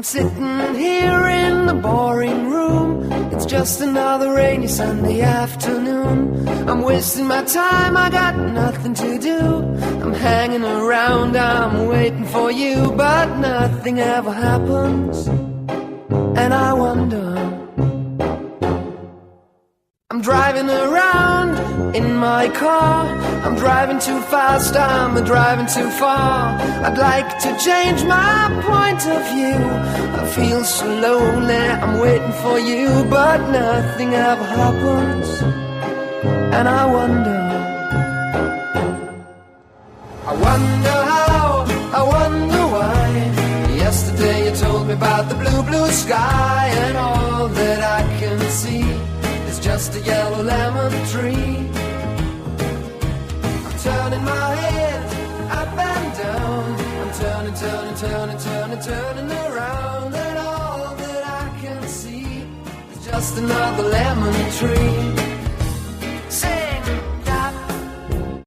I'm sitting here in the boring room. It's just another rainy Sunday afternoon. I'm wasting my time, I got nothing to do. I'm hanging around, I'm waiting for you, but nothing ever happens. And I wonder, I'm driving around in my car. I'm driving too fast, I'm driving too far. I'd like to change my point of view. I feel so lonely, I'm waiting for you, but nothing ever happens. And I wonder how, I wonder why. Yesterday you told me about the blue, blue sky, and all that I can see is just a yellow lemon tree. I'm turning my head up and down. I'm turning, turning, turning, turning, turning around, and all that I can see is just another lemon tree.